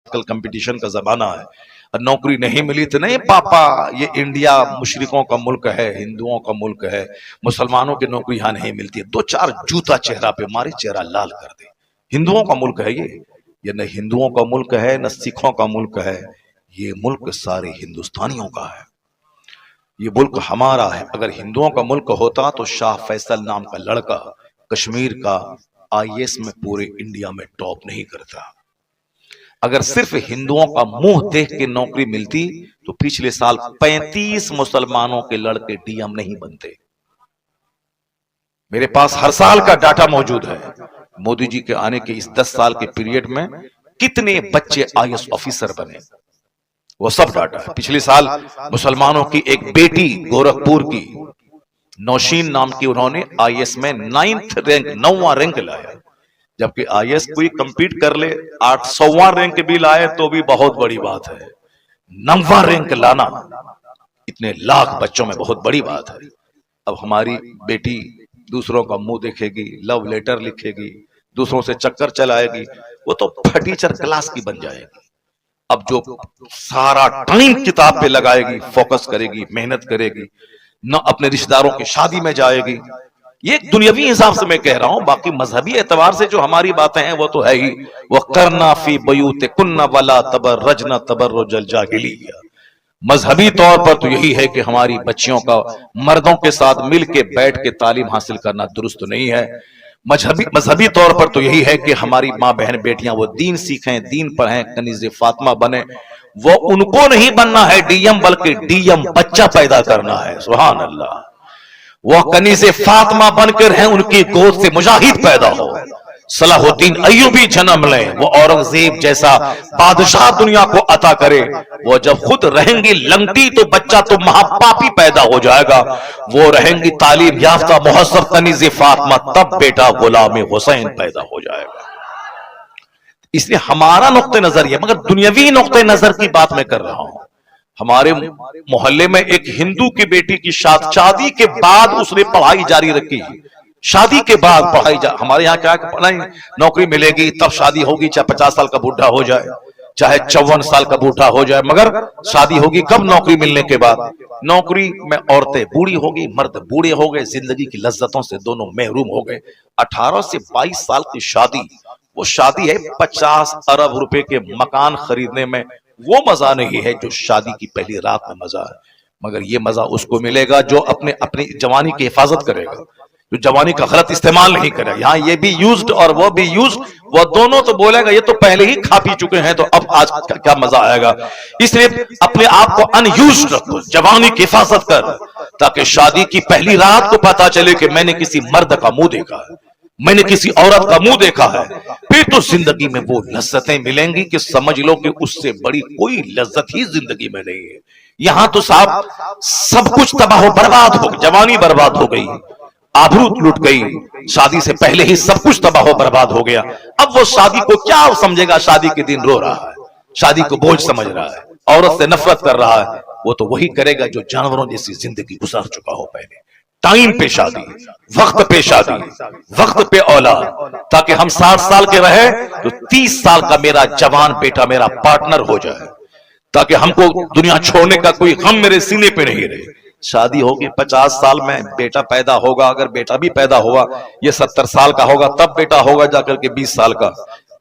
आजकल कंपटीशन का जमाना है, और नौकरी नहीं मिली तो नहीं पापा ये इंडिया मुशरिकों का मुल्क है, हिंदुओं का मुल्क है, मुसलमानों की नौकरी यहाँ नहीं मिलती है, दो चार जूता चेहरा पे मारे, चेहरा लाल कर दे। हिंदुओं का मुल्क है ये न हिंदुओं का मुल्क है न सिखों का मुल्क है, ये मुल्क सारे हिंदुस्तानियों का है, ये मुल्क हमारा है। अगर हिंदुओं का मुल्क होता तो शाह फैसल नाम का लड़का कश्मीर का आईएएस में पूरे इंडिया में टॉप नहीं करता। अगर सिर्फ हिंदुओं का मुंह देख के नौकरी मिलती तो पिछले साल 35 मुसलमानों के लड़के डीएम नहीं बनते। मेरे पास हर साल का डाटा मौजूद है। मोदी जी के आने के इस 10 साल के पीरियड में कितने बच्चे आईएएस ऑफिसर बने, वो सब डाटा है। पिछले साल मुसलमानों की एक बेटी गोरखपुर की नौशीन नाम की, उन्होंने आईएएस में 9वां रैंक लाया, जबकि आईएएस कोई कंपीट कर ले 800वां रैंक भी लाए तो भी बहुत बड़ी बात है। 9वां रैंक लाना इतने लाख बच्चों में बहुत बड़ी बात है। अब हमारी बेटी दूसरों का मुंह देखेगी, लव लेटर लिखेगी, दूसरों से चक्कर चलाएगी, वो तो फटीचर क्लास की बन जाएगी। अब जो सारा टाइम किताब पे लगाएगी, फोकस करेगी, मेहनत करेगी, न अपने रिश्तेदारों की शादी में जाएगी। ये दुनियावी हिसाब से मैं कह रहा हूं, बाकी मजहबी एतबार से जो हमारी बातें हैं वो तो है ही। वह करना फी बयूते कुन्ना वला तबर्रजना तबर्रुजल जाहिलिया। मजहबी तौर पर तो यही है कि हमारी बच्चियों का मर्दों के साथ मिल के बैठ के तालीम हासिल करना दुरुस्त नहीं है। मजहबी तौर पर तो यही है कि हमारी माँ बहन बेटियां वो दीन सीखें, दीन पढ़ें, कनीज़े फातिमा बने। वो उनको नहीं बनना है डीएम, बल्कि डीएम बच्चा पैदा करना है। सुभान अल्लाह। वो कनीज़े फातिमा बनकर हैं, उनकी गोद से मुजाहिद पैदा हो, सलाहुद्दीन अय्यूबी जन्म लें, वो औरंगजेब जैसा बादशाह दुनिया को अता करे। वो जब खुद रहेंगी लंगटी तो बच्चा तो महापापी पैदा हो जाएगा। वो रहेंगी तालीम याफ्ता मुहस्सब कनीज़े फातिमा, तब बेटा गुलाम हुसैन पैदा हो जाएगा। इसलिए हमारा नुक्ते नजर ये, मगर दुनियावी नुक्ते नजर की बात मैं कर रहा हूं। हमारे मोहल्ले में एक हिंदू की बेटी की शादी के बाद उसने पढ़ाई जारी रखी। शादी के बाद पढ़ाई हमारे यहाँ क्या पढ़ाई, नौकरी मिलेगी तब शादी होगी, चाहे 50 साल का बूढ़ा हो जाए, चाहे 54 साल का बूढ़ा हो जाए, मगर शादी होगी कब? नौकरी मिलने के बाद। नौकरी में औरतें बूढ़ी होगी, मर्द बूढ़े हो गए, जिंदगी की लज्जतों से दोनों महरूम हो गए। 18 से 22 साल की शादी, वो शादी है 50 अरब रुपए के मकान खरीदने में। वो मजा नहीं है जो शादी की पहली रात में मजा है, मगर ये मजा उसको मिलेगा जो अपनी जवानी की हिफाजत करेगा, जो जवानी का गलत इस्तेमाल नहीं करेगा। यहाँ ये भी यूज्ड और वो भी यूज्ड, वो दोनों तो बोलेगा ये तो पहले ही खा पी चुके हैं, तो अब आज क्या मजा आएगा। इसलिए अपने आप को अनयूज्ड रखो, जवानी की हिफाजत कर, ताकि शादी की पहली रात को पता चले कि मैंने किसी मर्द का मुंह देखा है, मैंने किसी औरत का मुंह देखा है। फिर तो जिंदगी में वो लज्जतें मिलेंगी कि समझ लो कि उससे बड़ी कोई लज्जत ही जिंदगी में नहीं है। यहां तो साहब सब कुछ तबाह बर्बाद हो, जवानी बर्बाद हो गई, आबरू लुट गई, शादी से पहले ही सब कुछ तबाह बर्बाद हो गया। अब वो शादी को क्या समझेगा? शादी के दिन रो रहा है, शादी को बोझ समझ रहा है, औरत से नफरत कर रहा है। वो तो वही करेगा जो जानवरों जैसी जिंदगी गुजार चुका हो पहले। टाइम पे शादी, वक्त पे शादी, वक्त पे औलाद, ताकि हम 60 साल के रहे तो 30 साल का मेरा जवान बेटा मेरा पार्टनर हो जाए, ताकि हमको दुनिया छोड़ने का कोई गम मेरे सीने पे नहीं रहे। शादी होगी 50 साल में, बेटा पैदा होगा, अगर बेटा भी पैदा हुआ ये 70 साल का होगा, तब बेटा होगा जाकर के 20 साल का।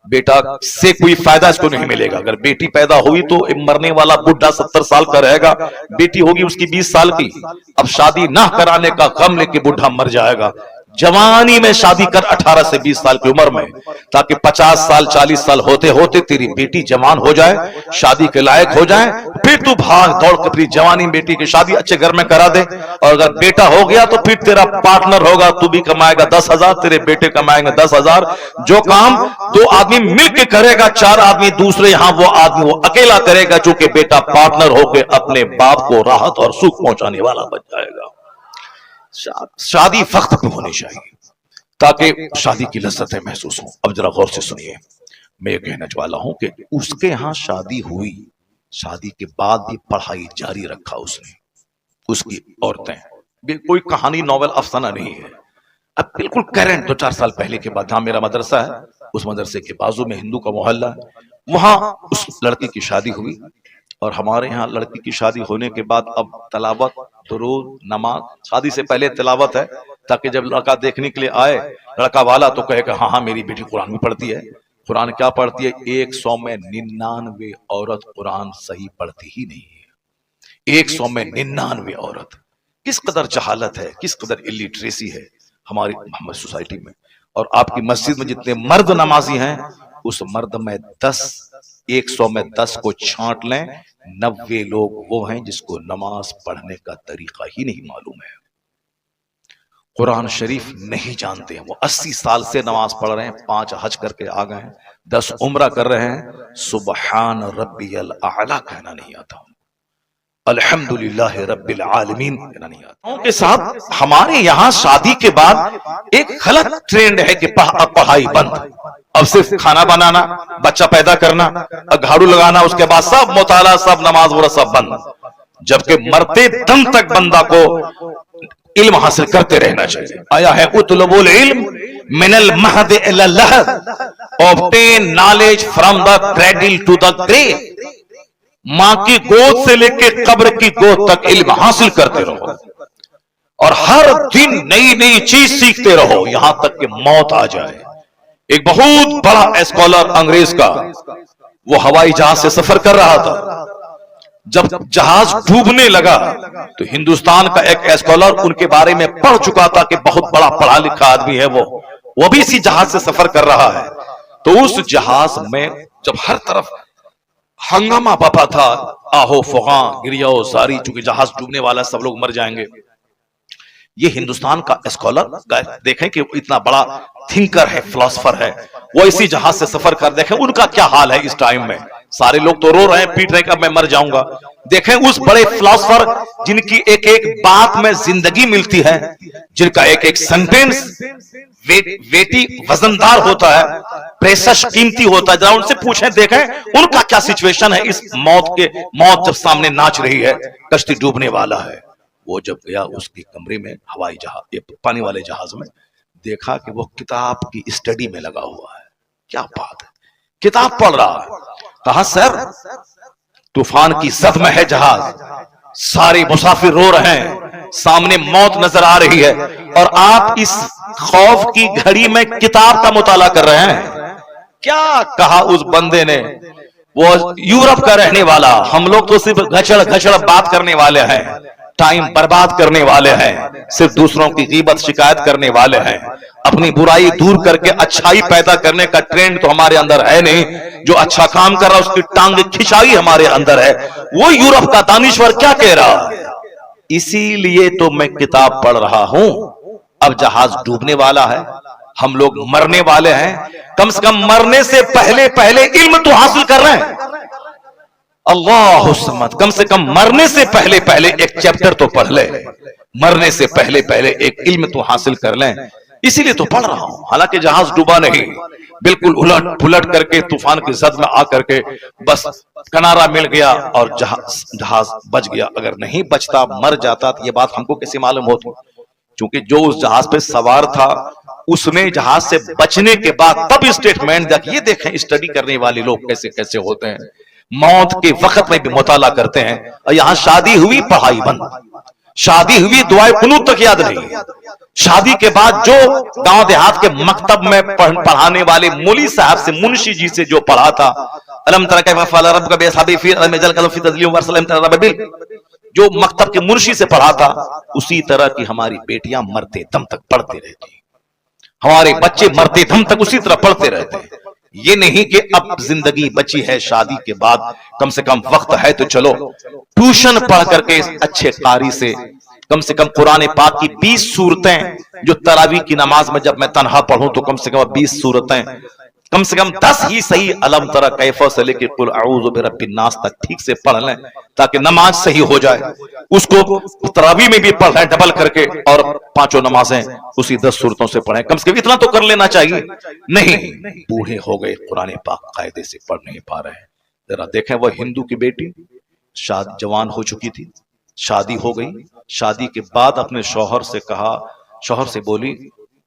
बेटा से कोई फायदा इसको नहीं मिलेगा। अगर बेटी पैदा हुई तो मरने वाला बुढ़ा 70 साल का रहेगा, बेटी होगी उसकी 20 साल की। अब शादी ना कराने का गम लेके बुढ़ा मर जाएगा। जवानी में शादी कर 18 से 20 साल की उम्र में, ताकि 50 साल 40 साल होते होते तेरी बेटी जवान हो जाए, शादी के लायक हो जाए। फिर तू भाग दौड़ के अपनी जवानी बेटी की शादी अच्छे घर में करा दे। और अगर बेटा हो गया तो फिर तेरा पार्टनर होगा, तू भी कमाएगा 10,000, तेरे बेटे कमाएंगे 10,000। जो काम 2 आदमी मिलकर करेगा, 4 आदमी दूसरे, यहां वो आदमी वो अकेला करेगा, चूंकि बेटा पार्टनर होकर अपने बाप को राहत और सुख पहुंचाने वाला बन जाएगा। शादी वक्त पे होनी चाहिए ताकि शादी की लज्जतें महसूस हों। अब जरा गौर से सुनिए, मैं ये कहना वाला हूं कि उसके यहां शादी हुई, शादी के बाद भी पढ़ाई जारी रखा उसने, उसकी औरतें। कोई कहानी नॉवल अफसाना नहीं है, अब बिल्कुल करंट 2-4 साल पहले के बाद। जहां मेरा मदरसा है उस मदरसे के बाजू में हिंदू का मोहल्ला है, वहां उस लड़की की शादी हुई। और हमारे यहाँ लड़की की शादी होने के बाद अब तलावत, दुरूद, नमाज, शादी से पहले तिलावत है, ताकि जब लड़का देखने के लिए आए लड़का वाला तो कहे कि हाँ हाँ मेरी बेटी कुरान भी पढ़ती है। कुरान क्या पढ़ती है? 100 में 99 औरत कुरान सही पढ़ती ही नहीं है। 100 में 99 औरत। किस कदर जहालत है, किस कदर इलिटरेसी है हमारी सोसाइटी में। और आपकी मस्जिद में जितने मर्द नमाजी हैं, उस मर्द में 100 में 10 को छांट लें, 90 लोग वो हैं जिसको नमाज पढ़ने का तरीका ही नहीं मालूम है, कुरान शरीफ नहीं जानते हैं। वो 80 साल से नमाज पढ़ रहे हैं, 5 हज करके आ गए हैं, 10 उम्रा कर रहे हैं, सुबहान रब्बियल आला कहना नहीं आता, अल्हम्दुलिल्लाह रब्बिल आलमीन कहना नहीं आता। के साथ हमारे यहाँ शादी के बाद एक गलत ट्रेंड है कि पढ़ाई बंद, अब सिर्फ खाना बनाना, बच्चा पैदा करना, झाड़ू लगाना, उसके बाद सब मुताला, सब नमाज वगैरह सब बंद। जबकि मरते दम तक बंदा को इल्म हासिल करते रहना चाहिए। आया है उतलबुल इल्म मिनल महद इलल लहद, obtain knowledge from the cradle to the grave. मां की गोद से लेके कब्र की गोद तक इल्म हासिल करते रहो और हर दिन नई नई चीज सीखते रहो, यहां तक कि मौत आ जाए। एक बहुत बड़ा स्कॉलर अंग्रेज का, वो हवाई जहाज से सफर कर रहा था। जब जहाज डूबने लगा तो हिंदुस्तान का एक स्कॉलर उनके बारे में पढ़ चुका था कि बहुत बड़ा पढ़ा लिखा आदमी है वो भी इसी जहाज से सफर कर रहा है। तो उस जहाज में जब हर तरफ हंगामा पापा था, आहो फुहा गिरियाओ सारी, चूंकि जहाज डूबने वाला, सब लोग मर जाएंगे। ये हिंदुस्तान का स्कॉलर देखें कि इतना बड़ा थिंकर है, फिलोसफर है, वो इसी जहाज से सफर कर, देखें उनका क्या हाल है इस टाइम में। सारे लोग तो रो रहे हैं, पीट रहे हैं कि अब मैं मर जाऊंगा। देखें उस बड़े फिलोसफर जिनकी एक एक बात में जिंदगी मिलती है, जिनका एक एक सेंटेंस वेटी वजनदार होता है, प्रेशस कीमती होता है। जरा उनसे पूछें, देखें उनका क्या सिचुएशन है इस मौत जब सामने नाच रही है, कश्ती डूबने वाला है। वो जब गया उसके कमरे में, हवाई जहाज, पानी वाले जहाज में, देखा कि वो किताब की स्टडी में लगा हुआ है। क्या बात है, किताब पढ़ रहा है। कहा सर तूफान की जद में है जहाज, सारे मुसाफिर रो रहे हैं, सामने मौत नजर आ रही है और आप इस खौफ की घड़ी में किताब का मुताला कर रहे हैं। क्या कहा उस बंदे ने, वो यूरोप का रहने वाला, हम लोग तो सिर्फ घचड़ घचड़ बात करने वाले हैं, टाइम बर्बाद करने वाले हैं, सिर्फ दूसरों की गीबत शिकायत करने वाले हैं, अपनी बुराई दूर करके अच्छाई पैदा करने का ट्रेंड तो हमारे अंदर है नहीं। जो अच्छा काम कर रहा है उसकी टांग खिंचाई हमारे अंदर है। वो यूरोप का दानिश्वर क्या कह रहा है, इसीलिए तो मैं किताब पढ़ रहा हूं। अब जहाज डूबने वाला है, हम लोग मरने वाले हैं, कम से कम मरने से पहले पहले इल्म तो हासिल कर रहे हैं। अल्लाह समद, कम से कम मरने से पहले पहले एक चैप्टर तो पढ़ ले, मरने से पहले पहले एक इल्म तो हासिल कर लें, इसीलिए तो पढ़ रहा हूं। हालांकि जहाज डूबा नहीं, बिल्कुल उलट पुलट करके तूफान की जद में आकर के बस किनारा मिल गया और जहाज बच गया। अगर नहीं बचता, मर जाता, तो यह बात हमको कैसे मालूम होती? क्योंकि जो उस जहाज पे सवार था उसने जहाज से बचने के बाद तब स्टेटमेंट दिया कि ये देखें स्टडी करने वाले लोग कैसे कैसे होते हैं, मौत के वक्त में भी मुताला करते हैं। और यहां शादी हुई, पढ़ाई बंद, शादी हुई, दुआए कुनूत तक याद नहीं। शादी के बाद जो गांव देहात के मकतब में पढ़ाने वाले मौली साहब से, मुंशी जी से जो पढ़ा था, अलम तरा कैफ़ फ़अल रब्बुका बिअस्हाबिल फील अलम यजअल कलहु फी तज़लील व अरसलहुम तरबिल, जो मकतब के मुंशी से पढ़ा था, उसी तरह की हमारी बेटियां मरते दम तक पढ़ते रहती, हमारे बच्चे मरते दम तक उसी तरह पढ़ते रहते हैं। ये नहीं कि अब जिंदगी बची है, शादी के बाद कम से कम वक्त है तो चलो ट्यूशन पढ़ करके अच्छे कारी से कम कुरान पाक की 20 सूरतें, जो तरावी की नमाज में जब मैं तन्हा पढ़ूं तो कम से कम 20 सूरतें, कम से कम 10 ही सही अलम तरा कैफ़ से लेके कुल अऊज़ु बिरब्बिन नास तक ठीक से पढ़ लें, ताकि नमाज सही हो जाए। उसको तरावी में भी पढ़ लें डबल करके, और 5 नमाजें उसी 10 सूरतों से पढ़ें, कम से कम इतना तो कर लेना चाहिए। नहीं, बूढ़े हो गए, कुरान पाक कायदे से पढ़ नहीं पा रहे हैं। जरा देखें, वह हिंदू की बेटी शादी जवान हो चुकी थी, शादी हो गई, शादी के बाद अपने शौहर से कहा, शौहर से बोली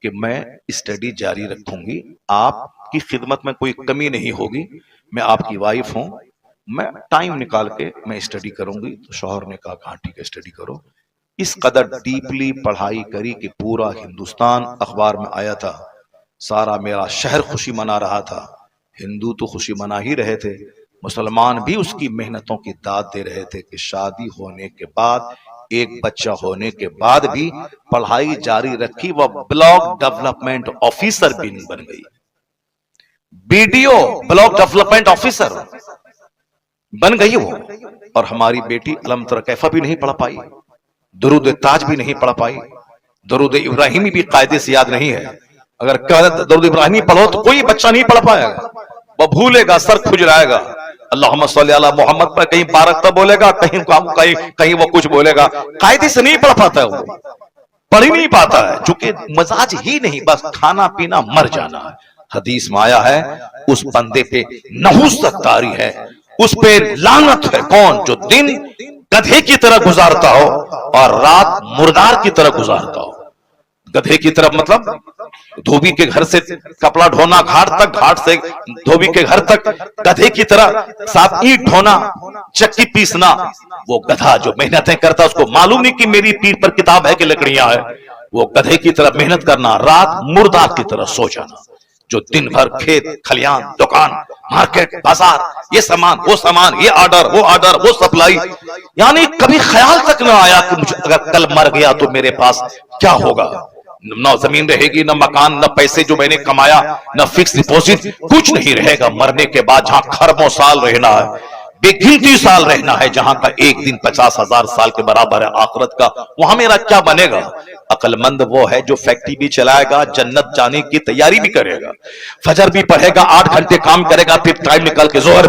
कि मैं स्टडी जारी रखूंगी, आप आपकी खिदमत में कोई कमी नहीं होगी। मैं आपकी वाइफ हूं, मैं टाइम निकाल के मैं स्टडी करूंगी। तो शौहर ने कहा हाँ ठीक है, स्टडी करो। इस कदर डीपली पढ़ाई करी कि पूरा हिंदुस्तान अखबार में आया था, सारा मेरा शहर खुशी मना रहा था। हिंदू तो खुशी मना ही रहे थे, मुसलमान भी उसकी मेहनतों की दाद दे रहे थे कि शादी होने के बाद, एक बच्चा होने के बाद भी पढ़ाई जारी रखी। वह ब्लॉक डेवलपमेंट ऑफिसर भी बन गई, बीडीओ ब्लॉक डेवलपमेंट ऑफिसर बन गई वो। और हमारी बेटी अलम तरा कैफा भी नहीं पढ़ पाई, दुरूद ताज भी नहीं पढ़ पाई, दुरूद इब्राहिमी भी कायदे से याद नहीं है। अगर दुरूद इब्राहिमी पढ़ो तो कोई बच्चा नहीं पढ़ पाएगा, वह भूलेगा, सर खुजलाएगा। अल्लाहुम्मा सल्ली अला मोहम्मद पर कहीं बारकता बोलेगा, कहीं वो कुछ बोलेगा, कायदे से नहीं पढ़ पाता है, वो पढ़ ही नहीं पाता है, चूंकि मजाज ही नहीं, बस खाना पीना मर जाना है। हदीस में आया है उस बंदे पे नहुसत तारी है, उस पे लानत है। कौन? जो दिन गधे की तरह गुजारता हो और रात मुर्दार की तरह गुजारता हो। गधे की तरफ मतलब धोबी के घर से कपड़ा ढोना घाट तक, घाट से धोबी के घर तक, गधे की तरह साथ ईंट ढोना, चक्की पीसना। वो गधा जो मेहनतें करता उसको मालूम नहीं कि मेरी पीठ पर किताब है कि लकड़ियां है। वो गधे की तरह मेहनत करना, रात मुर्दार की तरह सो जाना। जो दिन भर खेत खलियान, दुकान, मार्केट, बाजार, ये सामान, वो सामान, ये ऑर्डर, वो सप्लाई, यानी कभी ख्याल तक ना आया कि मुझे अगर कल मर गया तो मेरे पास क्या होगा। न जमीन रहेगी, न मकान, न पैसे जो मैंने कमाया, न फिक्स डिपॉजिट, कुछ नहीं रहेगा। मरने के बाद जहां खरबों साल रहना है, बेगिनती साल रहना है, जहां का एक दिन 50,000 साल के बराबर है आखिरत का, वहां मेरा क्या बनेगा। अक्लमंद वो है जो फैक्ट्री भी चलाएगा, जन्नत जाने की तैयारी भी करेगा, फजर भी पढ़ेगा, 8 घंटे काम करेगा, फिर टाइम निकाल के जोहर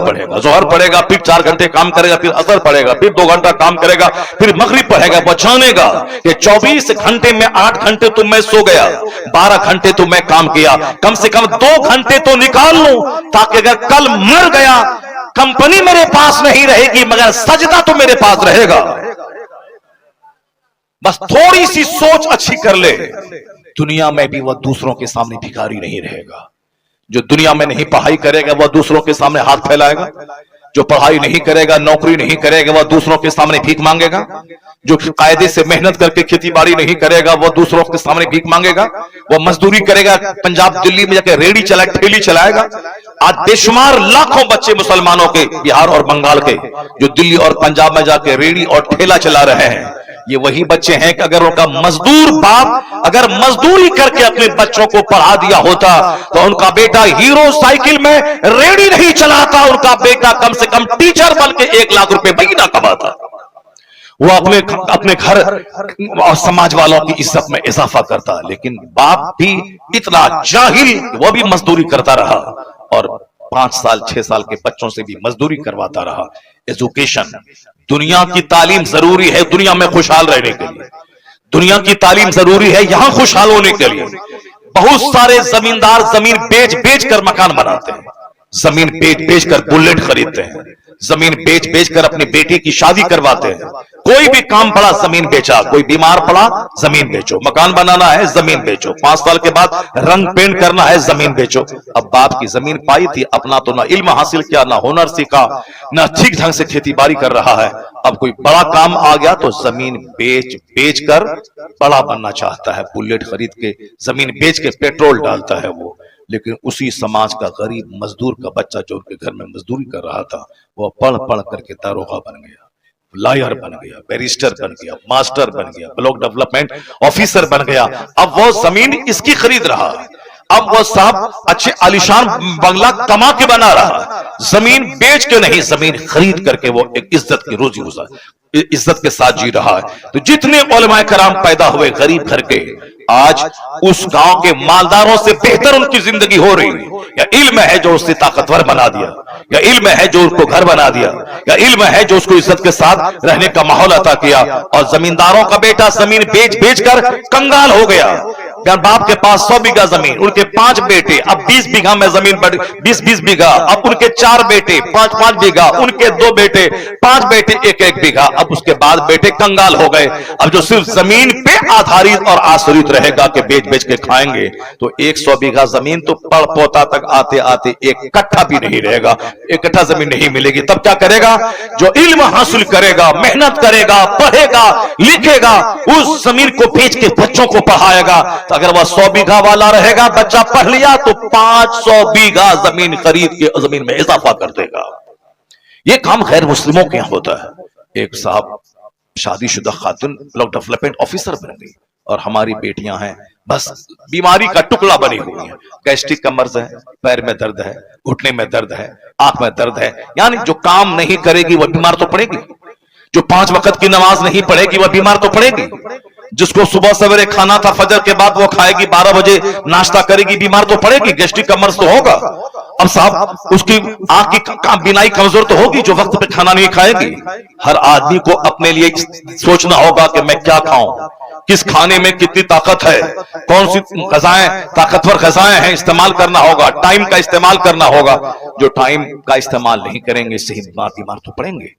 पढ़ेगा, फिर 4 घंटे काम करेगा, फिर असर पढ़ेगा, फिर 2 घंटा काम करेगा, फिर मगरिब पढ़ेगा। बचानेगा ये 24 घंटे में 8 घंटे तो मैं सो गया, 12 घंटे तो मैं काम किया, कम से कम 2 घंटे तो निकाल लूं, ताकि अगर कल मर गया, कंपनी मेरे पास नहीं रहेगी मगर सजदा तो मेरे पास रहेगा। बस थोड़ी सी सोच अच्छी कर ले, दुनिया में भी वह दूसरों के सामने भिखारी नहीं रहेगा। जो दुनिया में नहीं पढ़ाई करेगा वह दूसरों के सामने हाथ फैलाएगा, जो पढ़ाई नहीं करेगा, नौकरी नहीं करेगा, वह दूसरों के सामने भीख मांगेगा, जो कायदे से मेहनत करके खेती बाड़ी नहीं करेगा वह दूसरों के सामने भीख मांगेगा, वह मजदूरी करेगा, पंजाब दिल्ली में जाके रेडी ठेली चलाएगा। आज बेशुमार लाखों बच्चे मुसलमानों के, बिहार और बंगाल के, जो दिल्ली और पंजाब में जाके रेडी और ठेला चला रहे हैं, ये वही बच्चे हैं कि अगर उनका मजदूर बाप अगर मजदूरी करके अपने बच्चों को पढ़ा दिया होता तो उनका बेटा हीरो साइकिल में रेडी नहीं चलाता, उनका बेटा कम से कम टीचर बन के 1 लाख रुपए महीना कमाता। वो अपने घर और समाज वालों की इज्जत में इजाफा करता। लेकिन बाप भी इतना जाहिल, वो भी मजदूरी करता रहा और 5 साल 6 साल के बच्चों से भी मजदूरी करवाता रहा। एजुकेशन, दुनिया की तालीम जरूरी है दुनिया में खुशहाल रहने के लिए, दुनिया की तालीम जरूरी है यहां खुशहाल होने के लिए। बहुत सारे जमींदार जमीन बेच बेच कर मकान बनाते हैं, जमीन बेच बेच कर बुलेट खरीदते हैं, जमीन बेच बेच कर अपनी बेटी की शादी करवाते हैं। कोई भी काम पड़ा जमीन बेचा, कोई बीमार पड़ा जमीन बेचो, मकान बनाना है जमीन बेचो, 5 साल के बाद रंग पेंट करना है जमीन बेचो। अब बाप की जमीन पाई थी, अपना तो ना इल्म हासिल किया, ना हुनर सीखा, ना ठीक ढंग से खेती बाड़ी कर रहा है। अब कोई बड़ा काम आ गया तो जमीन बेच बेच कर बड़ा बनना चाहता है, बुलेट खरीद के जमीन बेच के पेट्रोल डालता है वो। लेकिन उसी समाज का गरीब मजदूर का बच्चा जो उनके घर में मजदूरी कर रहा था, वह पढ़ पढ़ करके दारोगा बन गया, लॉयर बन गया, बैरिस्टर बन गया, मास्टर बन गया, ब्लॉक डेवलपमेंट ऑफिसर बन गया। अब वो जमीन इसकी खरीद रहा, अब वो साहब अच्छे आलिशान बंगला कमा के बना रहा, जमीन बेच के नहीं, जमीन खरीद करके वो एक इज्जत की रोजी गुजार, इज्जत के साथ जी रहा है। तो जितने उलमाए कराम पैदा हुए गरीब घर के, आज उस गांव के मालदारों से बेहतर उनकी जिंदगी हो रही है। या इल्म है जो उससे ताकतवर बना दिया, या इल्म है जो उसको घर बना दिया, या इल्म है जो उसको इज्जत के साथ रहने का माहौल अता किया। और जमींदारों का बेटा जमीन बेच बेच कर कंगाल हो गया, बाप के पास 100 बीघा जमीन, उनके 5 बेटे, अब 20 बीघा में जमीन बढ़ 20-20 बीघा, अब उनके 4 बेटे 5-5 बीघा, उनके 2 बेटे 5 बेटे 1-1 बीघा। अब उसके बाद बेटे कंगाल हो गए। अब जो सिर्फ जमीन पे आधारित और आश्रित रहेगा कि बेच बेच के खाएंगे, तो 100 बीघा जमीन तो पड़ पोता तक आते आते 1 कट्ठा भी नहीं रहेगा, 1 कट्ठा जमीन नहीं मिलेगी। तब क्या करेगा? जो इल्म हासिल करेगा, मेहनत करेगा, पढ़ेगा, लिखेगा, उस जमीन को बेच के बच्चों को पढ़ाएगा। तो अगर वह 100 बीघा वाला रहेगा, बच्चा पढ़ लिया तो 500 बीघा जमीन खरीद के जमीन में इजाफा कर देगा। यह काम गैर मुस्लिमों के यहां होता है। एक साहब शादीशुदा खातून ब्लॉक डेवलपमेंट ऑफिसर बन गई और हमारी बेटियां हैं बस बीमारी का टुकड़ा बनी हुई है। गैस्ट्रिक का मर्ज है, पैर में दर्द है, घुटने में दर्द है, आंख में दर्द है, यानी जो काम नहीं करेगी वह बीमार तो पड़ेगी। जो 5 वक्त की नमाज नहीं पढ़ेगी वह बीमार तो पड़ेगी। जिसको सुबह सवेरे खाना था फजर के बाद वो खाएगी, 12 बजे नाश्ता करेगी, बीमार तो पड़ेगी, गैस्ट्रिक का मर्ज तो होगा। अब साहब उसकी आंख की बीनाई कमजोर तो होगी जो वक्त पे खाना नहीं खाएगी। हर आदमी को अपने लिए सोचना होगा कि मैं क्या खाऊं, किस खाने में कितनी ताकत है, कौन सी गजाएं ताकतवर गजाएं हैं, इस्तेमाल करना होगा, टाइम का इस्तेमाल करना होगा। जो टाइम का इस्तेमाल नहीं करेंगे सही बीमार तो पड़ेंगे।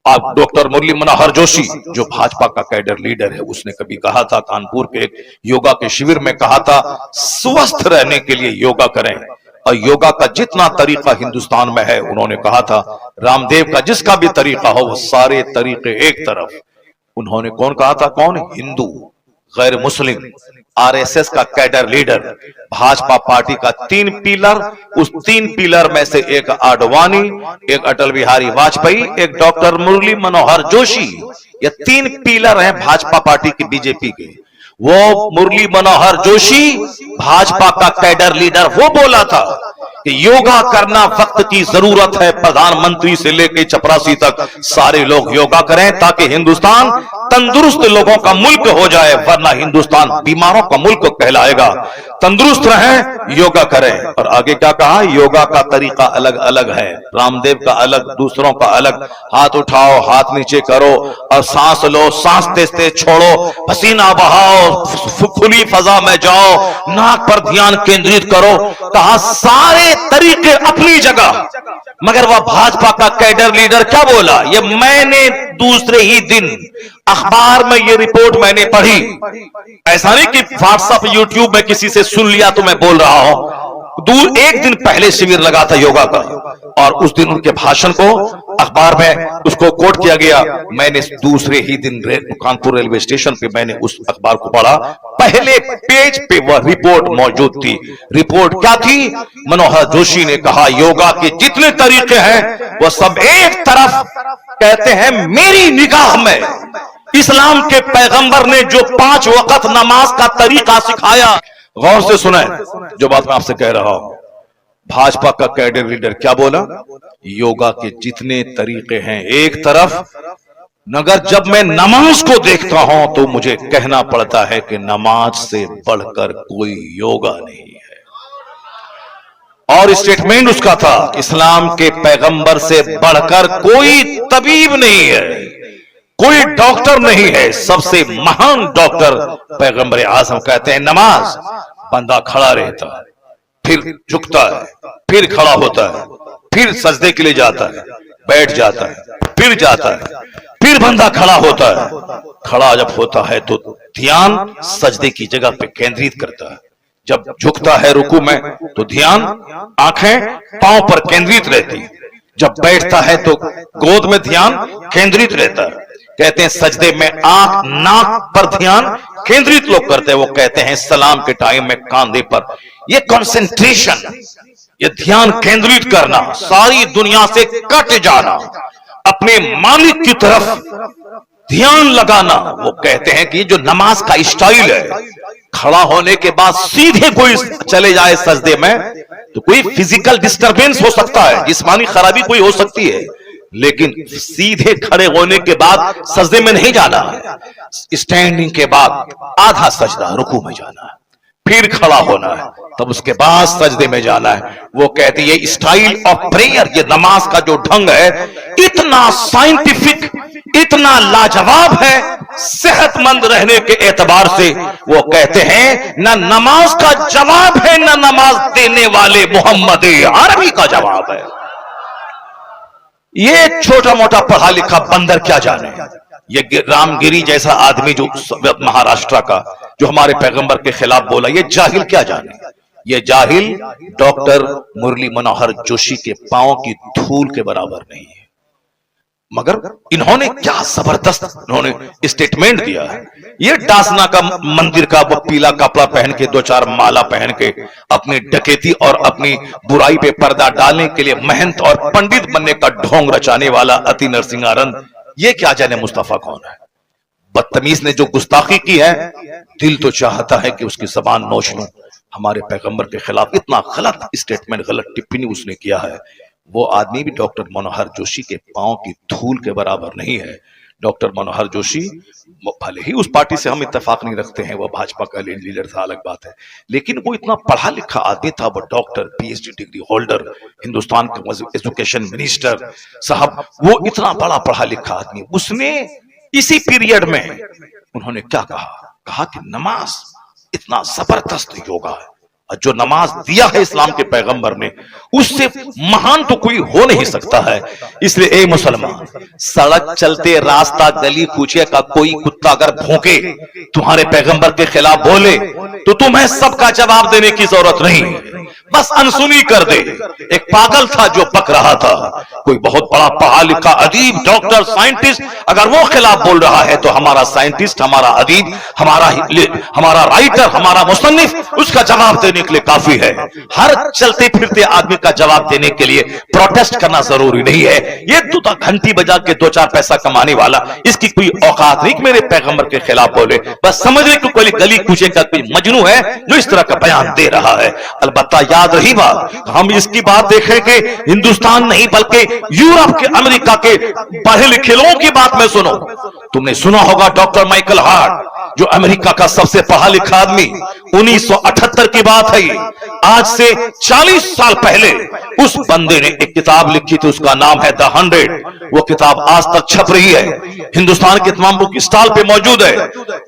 आप डॉक्टर मुरली मनोहर जोशी जो भाजपा का कैडर लीडर है, उसने कभी कहा था, कानपुर के एक योगा के शिविर में कहा था, स्वस्थ रहने के लिए योगा करें। और योगा का जितना तरीका हिंदुस्तान में है, उन्होंने कहा था रामदेव का जिसका भी तरीका हो वो सारे तरीके एक तरफ। उन्होंने कौन कहा था? कौन? हिंदू, गैर मुस्लिम, आरएसएस का कैडर लीडर, भाजपा पार्टी का 3 पिलर, उस 3 पिलर में से एक आडवाणी, एक अटल बिहारी वाजपेयी, एक डॉक्टर मुरली मनोहर जोशी। ये 3 पिलर हैं भाजपा पार्टी की, बीजेपी के। वो मुरली मनोहर जोशी भाजपा का कैडर लीडर, वो बोला था कि योगा करना वक्त की जरूरत है। प्रधानमंत्री से लेकर चपरासी तक सारे लोग योगा करें ताकि हिंदुस्तान तंदुरुस्त लोगों का मुल्क हो जाए, वरना हिंदुस्तान बीमारों का मुल्क कहलाएगा। तंदुरुस्त रहें, योगा करें। और आगे क्या कहा? योगा का तरीका अलग अलग है, रामदेव का अलग, दूसरों का अलग। हाथ उठाओ, हाथ नीचे करो और सांस लो, सांस तेज तेज छोड़ो, पसीना बहाओ, खुली फजा में जाओ, नाक पर ध्यान केंद्रित करो। कहा सारे तरीके अपनी जगह, मगर वह भाजपा का कैडर लीडर क्या बोला? ये मैंने दूसरे ही दिन अखबार में ये रिपोर्ट मैंने पढ़ी। ऐसा नहीं कि व्हाट्सएप यूट्यूब में किसी से सुन लिया तो मैं बोल रहा हूं। एक दिन पहले शिविर लगा था योगा का और उस दिन उनके भाषण को अखबार में उसको कोट किया गया। मैंने दूसरे ही दिन कानपुर रेलवे स्टेशन पे मैंने उस अखबार को पढ़ा, पहले पेज पे वह रिपोर्ट मौजूद थी। रिपोर्ट क्या थी? मनोहर जोशी ने कहा योगा के जितने तरीके हैं वो सब एक तरफ, कहते हैं मेरी निगाह में इस्लाम के पैगंबर ने जो 5 वक्त नमाज का तरीका सिखाया। गौर से सुने जो बात मैं आपसे कह रहा हूं। भाजपा का कैडर लीडर क्या बोला? योगा के जितने तरीके हैं एक तरफ, मगर जब मैं नमाज को देखता हूं तो मुझे कहना पड़ता है कि नमाज से बढ़कर कोई योगा नहीं है। और स्टेटमेंट उसका था, इस्लाम के पैगंबर से बढ़कर कोई तबीब नहीं है, कोई डॉक्टर नहीं है। सबसे महान डॉक्टर पैगंबर आजम कहते हैं नमाज। बंदा खड़ा रहता है, फिर झुकता है, फिर खड़ा होता है, फिर सजदे के लिए जाता है, बैठ जाता है, फिर जाता है, फिर बंदा खड़ा होता है। खड़ा जब होता है तो ध्यान सजदे की जगह पे केंद्रित करता है। जब झुकता है रुकू में तो ध्यान आंखें पांव पर केंद्रित रहती है। जब बैठता है तो गोद में ध्यान केंद्रित रहता है। कहते हैं सजदे में आंख नाक पर ध्यान केंद्रित लोग करते हैं। वो कहते हैं सलाम के टाइम में कांधे पर। ये कंसंट्रेशन, ये ध्यान केंद्रित करना, सारी दुनिया से कट जाना, अपने मालिक की तरफ ध्यान लगाना। वो कहते हैं कि जो नमाज का स्टाइल है, खड़ा होने के बाद सीधे कोई चले जाए सजदे में तो कोई फिजिकल डिस्टरबेंस हो सकता है, जिस्मानी खराबी कोई हो सकती है, लेकिन सीधे खड़े होने के बाद सजदे में नहीं जाना है। स्टैंडिंग के बाद आधा सजदा रुकू में जाना है, फिर खड़ा होना है, तब उसके बाद सजदे में जाना है। वो कहते हैं ये स्टाइल ऑफ प्रेयर, ये नमाज का जो ढंग है, इतना साइंटिफिक, इतना लाजवाब है सेहतमंद रहने के एतबार से वो कहते हैं न नमाज का जवाब है न नमाज देने वाले मोहम्मद अरबी का जवाब है। ये छोटा मोटा पढ़ा लिखा बंदर क्या जाने, ये रामगिरी जैसा आदमी जो महाराष्ट्र का जो हमारे पैगंबर के खिलाफ बोला, ये जाहिल क्या जाने। ये जाहिल डॉक्टर मुरली मनोहर जोशी के पांव की धूल के बराबर नहीं है। मगर इन्होंने क्या जबरदस्त इन्होंने स्टेटमेंट दिया है। ये डासना का मंदिर का वो पीला कपड़ा पहन के दो चार माला पहन के अपनी डकैती और अपनी बुराई पे पर्दा डालने के लिए महंत और पंडित बनने का ढोंग रचाने वाला अति नरसिंहानंद, ये क्या जाने मुस्तफा कौन है। बदतमीज ने जो गुस्ताखी की है, दिल तो चाहता है कि उसकी जबान नोच लूं। हमारे पैगंबर के खिलाफ इतना गलत स्टेटमेंट, गलत टिप्पणी उसने किया है। वो आदमी भी डॉक्टर मनोहर जोशी के पांव की धूल के बराबर नहीं है। डॉक्टर मनोहर जोशी भले ही उस पार्टी से हम इत्तेफाक नहीं रखते हैं, वो भाजपा का लीडर था, अलग बात है, लेकिन वो इतना पढ़ा लिखा आदमी था। वो doctor, PhD degree holder, Hindustan का एजुकेशन मिनिस्टर साहब, वो इतना बड़ा पढ़ा लिखा आदमी, उसने इसी पीरियड में उन्होंने क्या कहा कि नमाज इतना जबरदस्त योगा है, और जो नमाज दिया है इस्लाम के पैगंबर ने, उससे महान तो कोई हो नहीं सकता है। इसलिए ए मुसलमान, सड़क चलते रास्ता गली कूचे का कोई कुत्ता अगर भौंके, तुम्हारे पैगंबर के खिलाफ बोले, तो तुम्हें सबका जवाब देने की जरूरत नहीं, बस अनसुनी कर दे। एक पागल था जो बक रहा था, कोई बहुत बड़ा पढ़ा लिखा अदीब, डॉक्टर, साइंटिस्ट, अगर वो खिलाफ बोल रहा है तो हमारा साइंटिस्ट, हमारा अदीब, हमारा राइटर, हमारा मुसन्निफ उसका जवाब देने के लिए काफी है। हर चलते फिरते आदमी का जवाब देने के लिए प्रोटेस्ट करना जरूरी नहीं है। ये तो घंटी बजा के दो चार पैसा कमाने वाला, इसकी कोई औकात नहीं मेरे पैगंबर के खिलाफ बोले। बस समझने को कोई गली कूचे का कोई मजनू है जो इस तरह का बयान दे रहा है। अलबत्ता याद रही बात, हम इसकी बात देखें कि हिंदुस्तान नहीं बल्कि यूरोप के, अमेरिका के पढ़े लिखे लोगों की बात में सुनो। तुमने सुना होगा डॉक्टर माइकल हार्ट, जो अमेरिका का सबसे पढ़ा लिखा आदमी, 1978 की बात है। आज से 40 साल पहले उस बंदे ने एक किताब लिखी थी, उसका नाम है द 100। वो किताब आज तक छप रही है, हिंदुस्तान के तमाम बुक स्टॉल पे मौजूद है।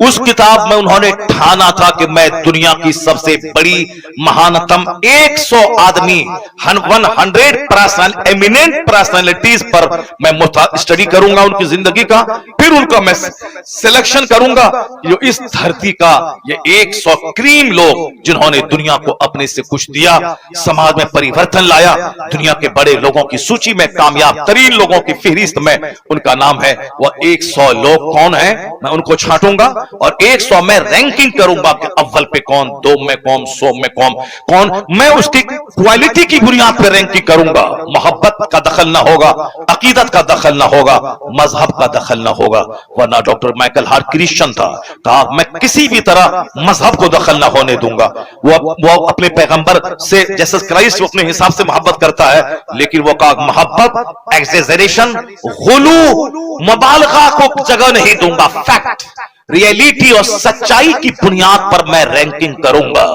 उस किताब में उन्होंने ठाना था कि मैं दुनिया की सबसे बड़ी महानतम 100 आदमी, 100 एमिनेंट पर्सनालिटीज पर मैं स्टडी करूंगा उनकी जिंदगी का, फिर उनका मैं सिलेक्शन करूंगा जो इस धरती का ये 100 क्रीम लोग जिन्होंने दुनिया को अपने से कुछ दिया, समाज में परिवर्तन लाया, दुनिया के बड़े लोगों की सूची में, कामयाब तरीन लोगों की फहरिस्त में उनका नाम है। वह 100 लोग कौन है, मैं उनको छांटूंगा और 100 में रैंकिंग करूंगा कि अव्वल पे कौन, 2 में कौन, 100 में कौन। मैं उसकी क्वालिटी की बुनियाद पर रैंकिंग करूंगा। मोहब्बत का दखल ना होगा, अकीदत का दखल ना होगा, मजहब का दखल ना होगा। वरना डॉक्टर माइकल हार्ट क्रिश्चियन था, कहा मैं किसी भी तरह मजहब को दखल ना होने दूंगा। वो अपने पैगंबर से जैसे क्राइस्ट अपने हिसाब से मोहब्बत करता है, लेकिन वो कहा मोहब्बत एक्सेजरेशन, गुलू, मुबालगा को जगह नहीं दूंगा। फैक्ट, रियलिटी और सच्चाई की बुनियाद पर मैं रैंकिंग करूंगा।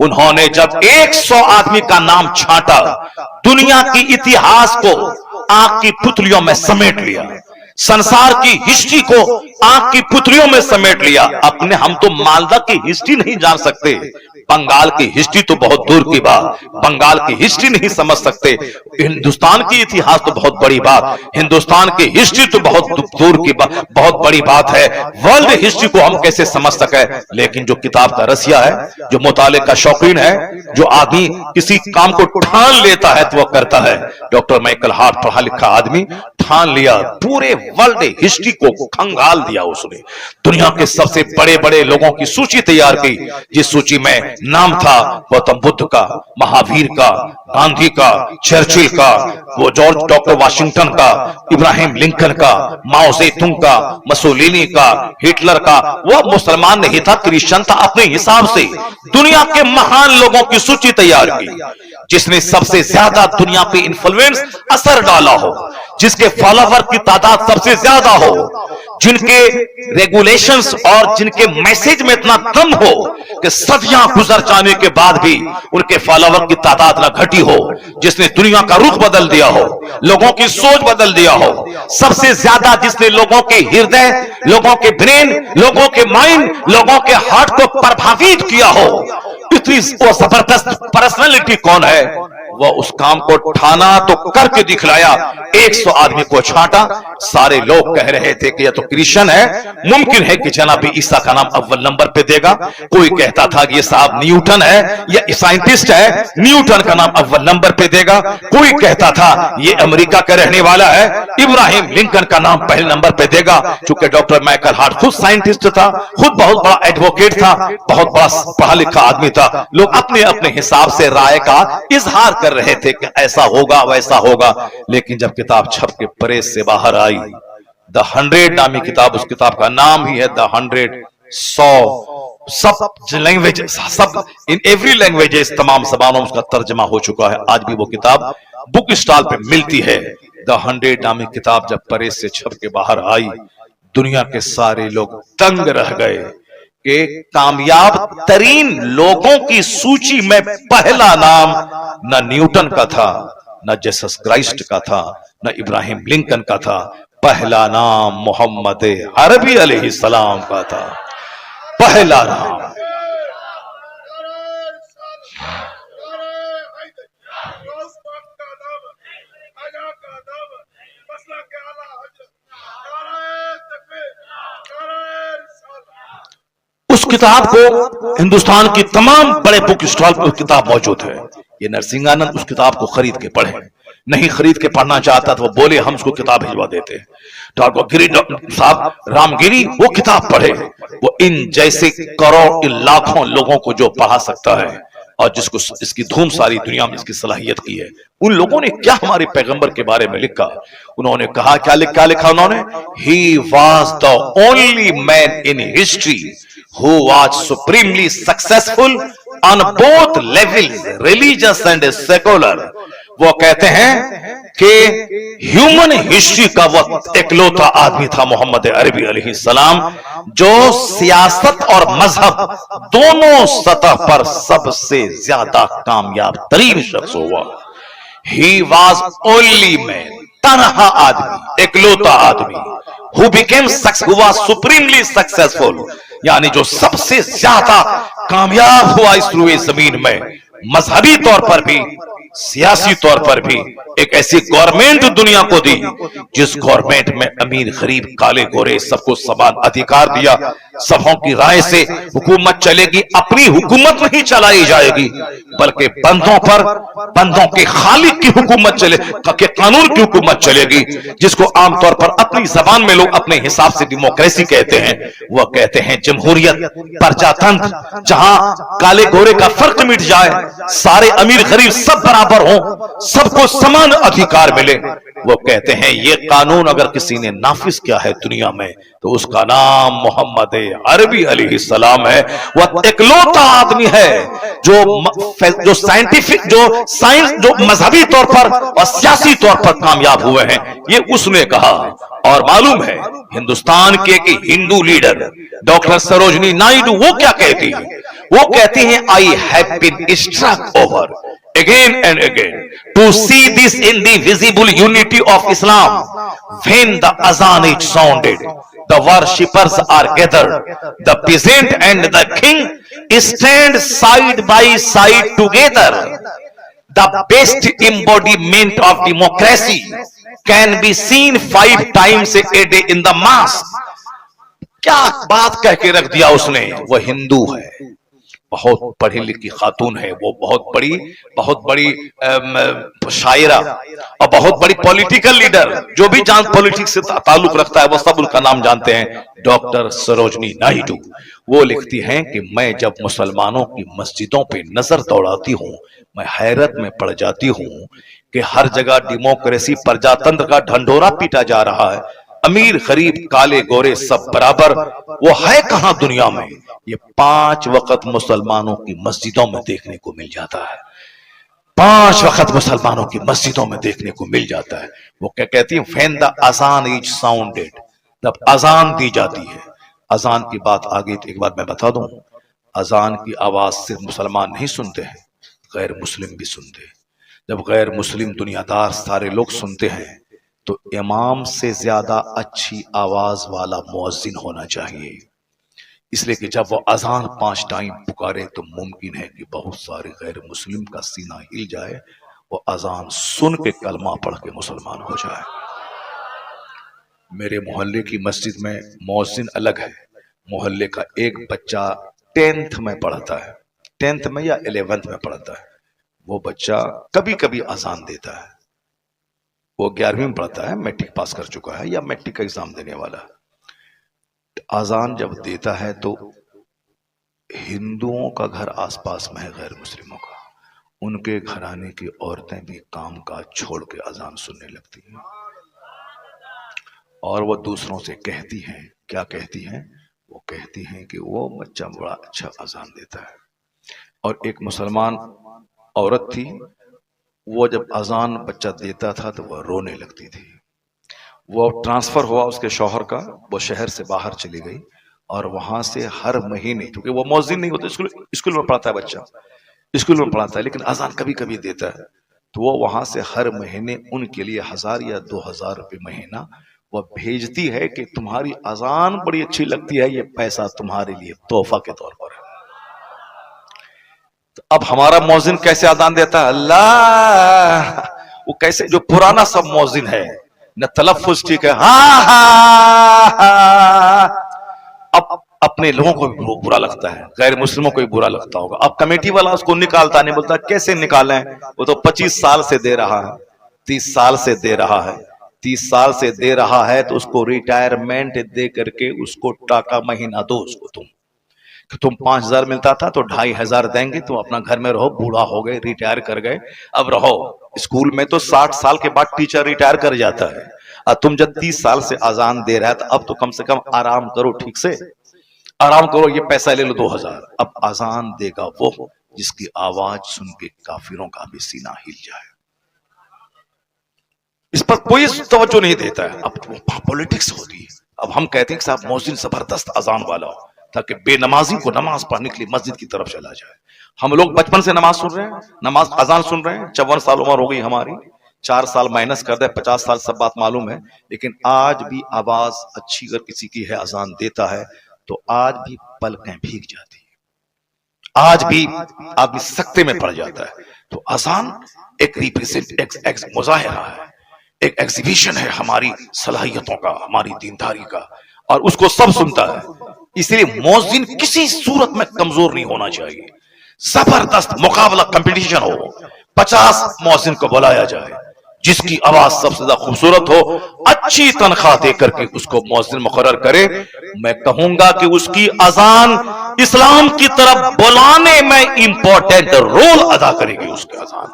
उन्होंने जब 100 आदमी का नाम छांटा, दुनिया की इतिहास को आंख की पुतलियों में समेट लिया, संसार की हिस्ट्री को आंख की पुतलियों में समेट लिया। अपने हम तो मालदा की हिस्ट्री नहीं जान सकते, बंगाल की हिस्ट्री तो बहुत दूर की बात, बंगाल की हिस्ट्री नहीं समझ सकते। हिंदुस्तान की इतिहास तो बहुत बड़ी बात, हिंदुस्तान की हिस्ट्री तो बहुत दूर की बात, बहुत बड़ी बात है। वर्ल्ड हिस्ट्री को हम कैसे समझ सके। लेकिन जो किताब का रसिया है, जो मुताले का शौकीन है, जो आदमी किसी काम को ठान लेता है तो वह करता है। डॉक्टर माइकल हार्ट पढ़ा लिखा आदमी ठान लिया, पूरे वर्ल्ड हिस्ट्री को खंगाल दिया उसने। दुनिया के सबसे बड़े बड़े लोगों की सूची तैयार की, जिस सूची में नाम था गौतम बुद्ध का, महावीर का, गांधी का, चर्चिल का, वो जॉर्ज डॉक्टर वाशिंगटन का, इब्राहिम लिंकन का, माओ सेतुंग का, मसोलिनी का, हिटलर का। वो मुसलमान नहीं था, क्रिश्चियन था। अपने हिसाब से दुनिया के महान लोगों की सूची तैयार की, जिसने सबसे ज्यादा दुनिया पे इन्फ्लुएंस, असर डाला हो, जिसके फॉलोवर की तादाद सबसे ज्यादा हो, जिनके रेगुलेशंस और जिनके मैसेज में इतना दम हो कि सदियां गुजर जाने के बाद भी उनके फॉलोवर की तादाद ना घटी हो, जिसने दुनिया का रुख बदल दिया हो, लोगों की सोच बदल दिया हो, सबसे ज्यादा जिसने लोगों के हृदय, लोगों के ब्रेन, लोगों के माइंड, लोगों के हार्ट को प्रभावित किया हो, इतनी वो जबरदस्त पर्सनालिटी कौन है? वह उस काम को ठाना तो करके दिखलाया। 100 आदमी को छांटा, सारे लोग कह रहे थे कि यह तो क्रिश्चियन है, मुमकिन है कि जनाब ईसा का नाम अव्वल नंबर पे देगा। कोई कहता था कि ये साहब न्यूटन है या साइंटिस्ट है, न्यूटन का नाम अव्वल नंबर पे देगा। कोई कहता था ये अमेरिका का रहने वाला है, इब्राहिम लिंकन का नाम पहले नंबर पे देगा। चूंकि डॉक्टर माइकल हार्ट खुद साइंटिस्ट था, खुद बहुत बड़ा एडवोकेट था, बहुत बड़ा पढ़ा लिखा आदमी था, लोग अपने अपने हिसाब से राय का इजहार कर रहे थे कि ऐसा होगा वैसा होगा। लेकिन जब किताब छप के प्रेस से बाहर आई, द 100 नामी किताब, उस किताब का नाम ही है द 100, 100 सब लैंग्वेज, सब इन एवरी लैंग्वेजेस, तमाम जबानों में उसका तर्जमा हो चुका है। आज भी वो किताब बुक स्टॉल पे मिलती है। द 100 नामी किताब जब प्रेस से छप के बाहर आई, दुनिया के सारे लोग दंग रह गए कि कामयाब तरीन लोगों की सूची में पहला नाम न न्यूटन का था, न जीसस क्राइस्ट का था, न इब्राहिम लिंकन का था, पहला नाम मोहम्मद अरबी अलैहिस्सलाम का था। पहला नाम। उस किताब को हिंदुस्तान की तमाम बड़े बुक स्टॉल पर किताब मौजूद है। ये नरसिंहानंद उस किताब को खरीद के पढ़े, नहीं खरीद के पढ़ना चाहता तो वो बोले हम उसको किताब भिजवा देते। डॉक्टर गिरी साहब रामगिरी वो किताब पढ़े, वो इन जैसे करोड़ इन लाखों लोगों को जो पढ़ा सकता है और जिसको इसकी धूम सारी दुनिया में इसकी सलाहियत की है। उन लोगों ने क्या हमारे पैगंबर के बारे में लिखा? उन्होंने कहा क्या लिखा उन्होंने? He was the only man in history who was supremely successful on both levels, religious and secular। वो कहते हैं कि ह्यूमन हिस्ट्री का वो इकलौता आदमी था मोहम्मद अरबी अलैहिस्सलाम जो सियासत और मजहब दोनों सतह पर सबसे ज्यादा कामयाब तरीन शख्स हुआ। He was only man, तनहा आदमी, इकलौता आदमी, who was supremely successful, यानी जो सबसे ज्यादा कामयाब हुआ इस रुए जमीन में, मजहबी तौर पर भी, सियासी तौर पर भी। एक ऐसी गवर्नमेंट दुनिया को दी जिस गवर्नमेंट में अमीर गरीब काले गोरे सबको समान अधिकार दिया, सबों की राय से हुकूमत चलेगी। अपनी हुकूमत नहीं चलाई जाएगी बल्कि बंदों पर, बंदों के खालिक की हुकूमत चले, के कानून की हुकूमत चलेगी, जिसको आमतौर पर अपनी जबान में लोग अपने हिसाब से डेमोक्रेसी कहते हैं। वह कहते हैं जमहूरियत, प्रजातंत्र, जहां काले गोरे का फर्क मिट जाए, सारे अमीर गरीब सब बराबर हो, सबको समान अधिकार मिले। वो कहते हैं ये कानून अगर किसी ने नाफिज किया है दुनिया में तो उसका नाम मोहम्मद अरबी अलैहिस्सलाम है। वह इकलौता आदमी है जो साइंटिफिक, जो साइंस, जो मजहबी तौर पर और सियासी तौर पर कामयाब हुए हैं। ये उसने कहा। और मालूम है हिंदुस्तान के एक हिंदू लीडर डॉक्टर सरोजनी नायडू वो क्या कहती है? वो कहती हैं I have been struck over again and again to see this in the visible unity of Islam. When the azan is sounded, the worshippers are gathered, the peasant and the king stand side by side together. The best embodiment of democracy can be seen 5 times a day in the mosque. क्या बात कह के रख दिया उसने। वो हिंदू है, बहुत पढ़ी लिखी खातून है, वो बहुत बड़ी शायरा और बहुत बड़ी पॉलिटिकल लीडर, जो भी जान पॉलिटिक्स से ताल्लुक रखता है वो सब उनका नाम जानते हैं, डॉक्टर सरोजनी नायडू। वो लिखती हैं कि मैं जब मुसलमानों की मस्जिदों पे नजर दौड़ाती हूँ मैं हैरत में पड़ जाती हूँ कि हर जगह डेमोक्रेसी, प्रजातंत्र का ढंढोरा पीटा जा रहा है, अमीर गरीब काले गोरे सब बराबर। वो है कहां दुनिया में? ये 5 वक्त मुसलमानों की मस्जिदों में देखने को मिल जाता है। 5 वक्त मुसलमानों की मस्जिदों में देखने को मिल जाता है। वो क्या कहती है, व्हेन द अजान इज साउंडेड, जब अजान दी जाती है। अजान की बात आगे तो एक बात मैं बता दूं, अजान की आवाज सिर्फ मुसलमान नहीं सुनते हैं, गैर मुस्लिम भी सुनते हैं। जब गैर मुस्लिम दुनियादार सारे लोग सुनते हैं तो इमाम से ज्यादा अच्छी आवाज वाला मुअज्जिन होना चाहिए। इसलिए कि जब वो अजान 5 टाइम पुकारे तो मुमकिन है कि बहुत सारे गैर मुस्लिम का सीना हिल जाए, वो अजान सुन के कलमा पढ़ के मुसलमान हो जाए। मेरे मोहल्ले की मस्जिद में मुअज्जिन अलग है। मोहल्ले का एक बच्चा 10th में पढ़ता है, 10th में या 11th में पढ़ता है। वो बच्चा कभी कभी अजान देता है। वो 11वीं में पढ़ता है, मैट्रिक पास कर चुका है या मैट्रिक का एग्जाम देने वाला है। अजान जब देता है तो हिंदुओं का घर आसपास में है, गैर मुस्लिमों का, उनके घराने की औरतें भी काम काज छोड़ के अजान सुनने लगती हैं और वो दूसरों से कहती हैं, क्या कहती हैं, वो कहती हैं कि वो बच्चा बड़ा अच्छा अजान देता है। और एक मुसलमान औरत थी, वो जब अजान बच्चा देता था तो वह रोने लगती थी। वो ट्रांसफर हुआ उसके शौहर का, वो शहर से बाहर चली गई और वहां से हर महीने, क्योंकि वो मौजिन नहीं होता, स्कूल में पढ़ता है बच्चा, स्कूल में पढ़ाता है, लेकिन अजान कभी कभी देता है, तो वो वहां से हर महीने उनके लिए 1000 या 2000 रुपये महीना वह भेजती है कि तुम्हारी अजान बड़ी अच्छी लगती है, ये पैसा तुम्हारे लिए तोहफा के तौर पर है। तो अब हमारा मौजिन कैसे अजान देता है, अल्लाह, वो कैसे, जो पुराना सब मौजिन है न तलफ्फुज ठीक है, अब अपने लोगों को भी बुरा लगता है, गैर मुस्लिमों को भी बुरा लगता होगा। अब कमेटी वाला उसको निकालता नहीं, बोलता कैसे निकालें, वो तो 25 साल से दे रहा है, 30 साल से दे रहा है, 30 साल से दे रहा है, तो उसको रिटायरमेंट दे करके उसको टाका महीना दो उसको। तुम 5000 मिलता था तो 2500 देंगे, तुम अपना घर में रहो, बूढ़ा हो गए, रिटायर कर गए, अब रहो। स्कूल में तो 60 साल के बाद टीचर रिटायर कर जाता है, और तुम जब 30 साल से अजान दे रहा है तो अब तो कम से कम आराम करो, ठीक से आराम करो, ये पैसा ले लो 2000। अब अजान देगा वो जिसकी आवाज सुन के काफिरों का भी सीना हिल जाए। इस पर कोई तवज्जो नहीं देता है। अब पॉलिटिक्स होती है। अब हम कहते हैं कि साहब मौजिन जबरदस्त अजान वाला हो, ताकि बेनमाजी को नमाज पढ़ने के लिए मस्जिद की तरफ चला जाए। हम लोग बचपन से नमाज सुन रहे हैं, नमाज अजान सुन रहे हैं, 54 साल उम्र हो गई हमारी, 4 साल माइनस कर दे 50 साल, सब बात मालूम है, लेकिन आज भी आवाज अच्छी अगर किसी की है, अजान देता है तो आज भी पलकें भीग जाती है, आज भी आदमी सकते में पड़ जाता है। तो अजान एक रिप्रेजेंट, एक मुजाहिरा है, एक एग्जीबिशन है हमारी सलाहियतों का, हमारी दीनदारी का, और उसको सब सुनता है। इसलिए मौजिन किसी सूरत में कमजोर नहीं होना चाहिए। जबरदस्त मुकाबला, कंपटीशन हो, 50 मौजिन को बुलाया जाए, जिसकी आवाज सबसे ज्यादा खूबसूरत हो, अच्छी तनख्वाह देकर के उसको मौजिन मुकर्रर करे। मैं कहूंगा कि उसकी अजान इस्लाम की तरफ बुलाने में इंपॉर्टेंट रोल अदा करेगी उसकी अजान।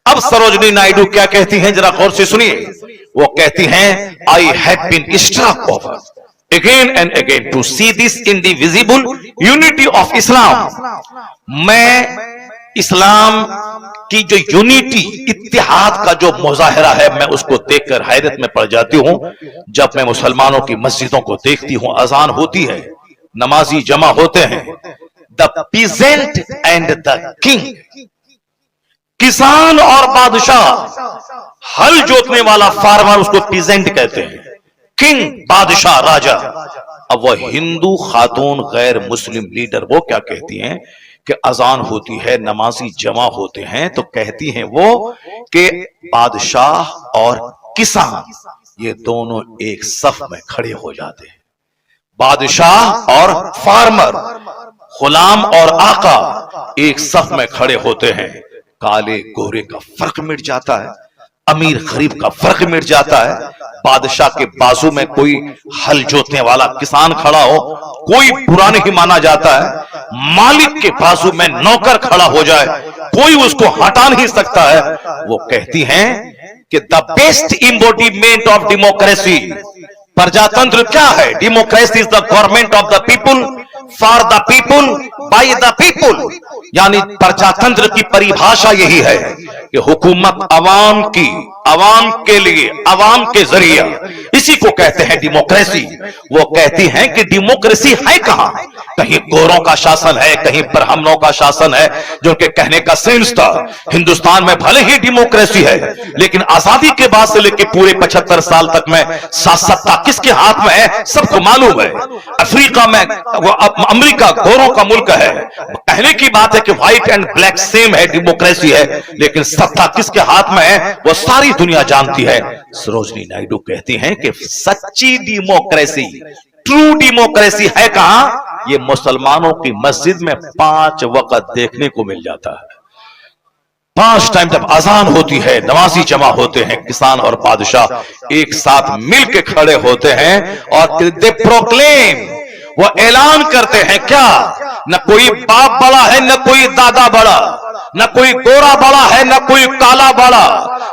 अब सरोजनी नायडू क्या कहती हैं, जरा गौर से सुनिए। वो कहती हैं, I have been struck over again and again to see this indivisible unity of Islam। मैं इस्लाम की जो यूनिटी, इत्तेहाद का जो मुजाहिरा है, मैं उसको देखकर हैरत में पड़ जाती हूं। जब मैं मुसलमानों की मस्जिदों को देखती हूं, अजान होती है, नमाजी जमा होते हैं, the peasant and the king, किसान और बादशाह, हल जोतने वाला फार्मर उसको पीजेंट कहते हैं, किंग बादशाह राजा। अब वह हिंदू खातून गैर मुस्लिम लीडर वो क्या कहती हैं कि अजान होती है, नमाजी जमा होते हैं, तो कहती हैं वो कि बादशाह और किसान ये दोनों एक सफ में खड़े हो जाते हैं। बादशाह और फार्मर, गुलाम और आका एक सफ में खड़े होते हैं। काले गोरे का फर्क मिट जाता है, अमीर गरीब का फर्क मिट जाता है। बादशाह के बाजू में कोई हल जोतने वाला किसान खड़ा हो, कोई बुरा नहीं माना जाता है। मालिक के बाजू में नौकर खड़ा हो जाए, कोई उसको हटा नहीं सकता है। वो कहती हैं कि the best embodiment of democracy, प्रजातंत्र क्या है? Democracy is the government of the people, for the people, by the people. यानी प्रजातंत्र की परिभाषा यही है कि हुकूमत अवाम की, अवाम के लिए, अवाम के जरिए, इसी को कहते हैं डेमोक्रेसी। वो कहती हैं कि डेमोक्रेसी है कहां? कहीं गोरों का शासन है, कहीं ब्राह्मणों का शासन है, जो उनके कहने का सेंस था। हिंदुस्तान में भले ही डेमोक्रेसी है, लेकिन आजादी के बाद से लेकर पूरे 75 साल तक में सत्ता किसके हाथ में है सबको मालूम है। अफ्रीका में वो अमेरिका गोरों का मुल्क है। कहने की बात है कि व्हाइट एंड ब्लैक सेम है, डेमोक्रेसी है, लेकिन सत्ता किसके हाथ में है वो सारी दुनिया जानती है। सरोजनी नायडू कहती हैं कि सच्ची डेमोक्रेसी, ट्रू डेमोक्रेसी है कहां? ये मुसलमानों की मस्जिद में 5 वक्त देखने को मिल जाता है। 5 टाइम जब अजान होती है, नमाजी जमा होते हैं, किसान और बादशाह एक साथ मिलकर खड़े होते हैं और दे प्रोक्लेम, वो ऐलान करते हैं क्या? न कोई बाप बड़ा है, न कोई दादा बड़ा, न कोई गोरा बड़ा है, न कोई काला बड़ा,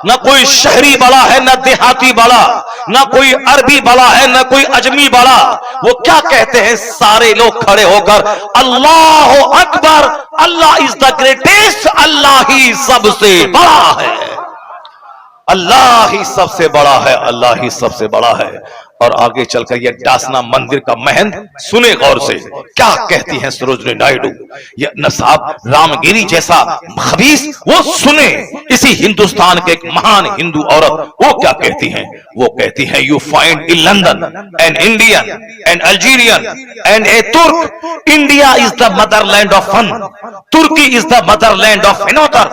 न कोई शहरी बड़ा है, न देहाती बड़ा, न कोई अरबी बड़ा है, न कोई अजमी बड़ा। वो क्या कहते हैं? सारे लोग खड़े होकर अल्लाह अकबर, अल्लाह इज द ग्रेटेस्ट, अल्लाह ही सबसे बड़ा है, अल्लाह ही सबसे बड़ा है, अल्लाह ही सबसे बड़ा है। और आगे चलकर यह डासना मंदिर का महंत सुने गौर से क्या कहती हैं सरोजनी नायडू। यह नसाब रामगिरी जैसा खबीस वो सुने। इसी हिंदुस्तान के एक महान हिंदू औरत वो क्या कहती हैं? वो कहती हैं you find in London an Indian an Algerian and a Turk, India is the motherland of fun, Turkey is the motherland of another,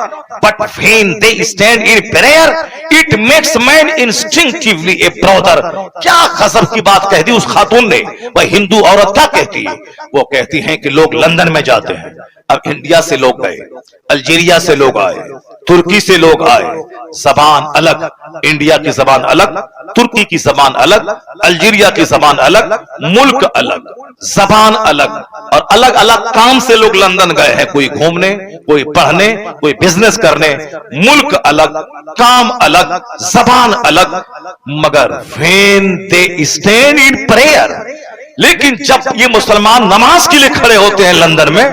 but when they stand in prayer it makes man instinctively a brother. क्या गजब की बात कह दी उस खातून ने। वह हिंदू औरत क्या कहती है? वो कहती हैं कि लोग लंदन में जाते हैं, अब इंडिया से लोग गए, अल्जीरिया से लोग आए, तुर्की से लोग आए, जबान अलग, इंडिया की जबान अलग, तुर्की की जबान अलग, अल्जीरिया की जबान अलग, मुल्क अलग, जबान अलग, और अलग अलग काम से लोग लंदन गए हैं। कोई घूमने, कोई पढ़ने, कोई बिजनेस करने। मुल्क अलग, काम अलग, जबान अलग, मगर when they stand in prayer, लेकिन जब ये मुसलमान नमाज के लिए खड़े होते हैं लंदन में,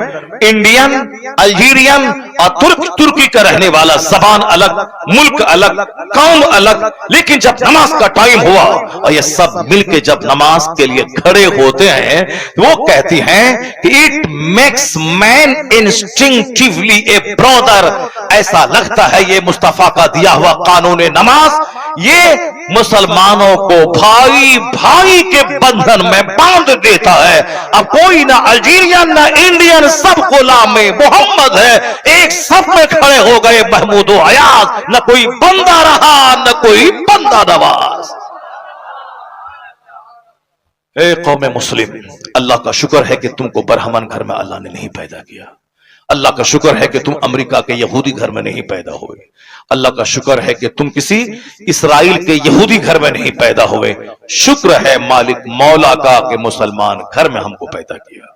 इंडियन, अल्जीरियन और तुर्की का रहने वाला, जबान अलग, मुल्क अलग, कौम अलग, लेकिन जब नमाज का टाइम हुआ और ये सब मिलके जब नमाज के लिए खड़े होते हैं, वो कहती हैं कि it makes man instinctively a brother. ऐसा लगता है ये मुस्तफा का दिया हुआ कानून नमाज ये मुसलमानों को भाई भाई के बंधन में बांध देता है। अब कोई ना अल्जीरियन ना इंडियन, सब गुलाम मोहम्मद है, एक सब में खड़े हो गए महमूद अयाज। न कोई बंदा रहा, न कोई बंदा नवाज। ए कौम मुस्लिम, अल्लाह का शुक्र है कि तुमको बरहमन घर में अल्लाह ने नहीं पैदा किया। अल्लाह का शुक्र है कि तुम अमेरिका के यहूदी घर में नहीं पैदा हुए। अल्लाह का शुक्र है कि तुम किसी इसराइल के यहूदी घर में नहीं पैदा हुए। शुक्र है मालिक मौला का कि मुसलमान घर में हमको पैदा किया।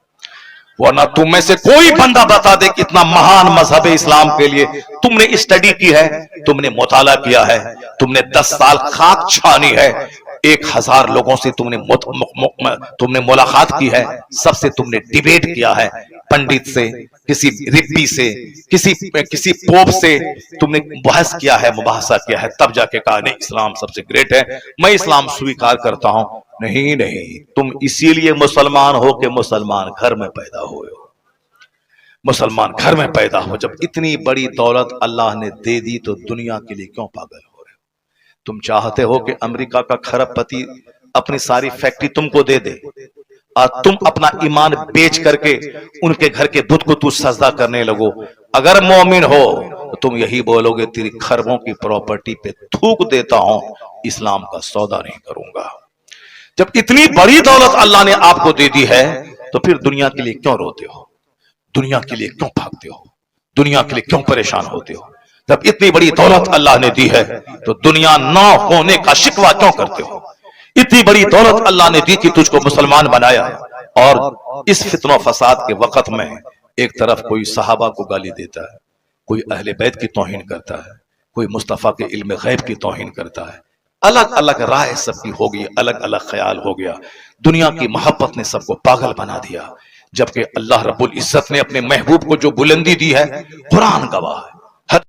वरना तुम में से कोई बंदा बता दे कितना महान मजहब इस्लाम के लिए तुमने स्टडी की है, तुमने मुताला किया है, तुमने 10 साल खाक छानी है, 1000 लोगों से तुमने मुलाकात की है, सबसे तुमने डिबेट किया है, पंडित से, किसी रिब्बी से, किसी पोप से तुमने बहस किया है, मुबाहसा किया है, तब जाके कहा नहीं इस्लाम सबसे ग्रेट है, मैं इस्लाम स्वीकार करता हूं। नहीं नहीं, तुम इसीलिए मुसलमान हो कि मुसलमान घर में पैदा हुए हो। मुसलमान घर में पैदा हो। जब इतनी बड़ी दौलत अल्लाह ने दे दी तो दुनिया के लिए क्यों पागल हो रहे हो? तुम चाहते हो कि अमेरिका का खरबपति अपनी सारी फैक्ट्री तुमको दे दे और तुम अपना ईमान बेच करके उनके घर के बुत को तू सजदा करने लगो। अगर मोमिन हो तो तुम यही बोलोगे तेरी खरबों की प्रॉपर्टी पे थूक देता हूं, इस्लाम का सौदा नहीं करूंगा। जब इतनी बड़ी दौलत अल्लाह ने आपको दे दी है तो फिर दुनिया के लिए क्यों रोते हो? दुनिया के लिए क्यों भागते हो? दुनिया के लिए क्यों परेशान होते हो? जब इतनी बड़ी दौलत अल्लाह ने दी है तो दुनिया ना होने का शिकवा क्यों करते हो? इतनी बड़ी दौलत अल्लाह ने दी कि तुझको मुसलमान बनाया, और इस फितना फसाद के वक्त में एक तरफ कोई सहाबा को गाली देता है, कोई अहले बैत की तौहीन करता है, कोई मुस्तफ़ा के इल्म गैब की तौहीन करता है। अलग अलग राय सबकी हो गई, अलग अलग ख्याल हो गया। दुनिया की मोहब्बत ने सबको पागल बना दिया, जबकि अल्लाह रब्बुल इज्जत ने अपने महबूब को जो बुलंदी दी है, कुरान गवाह है।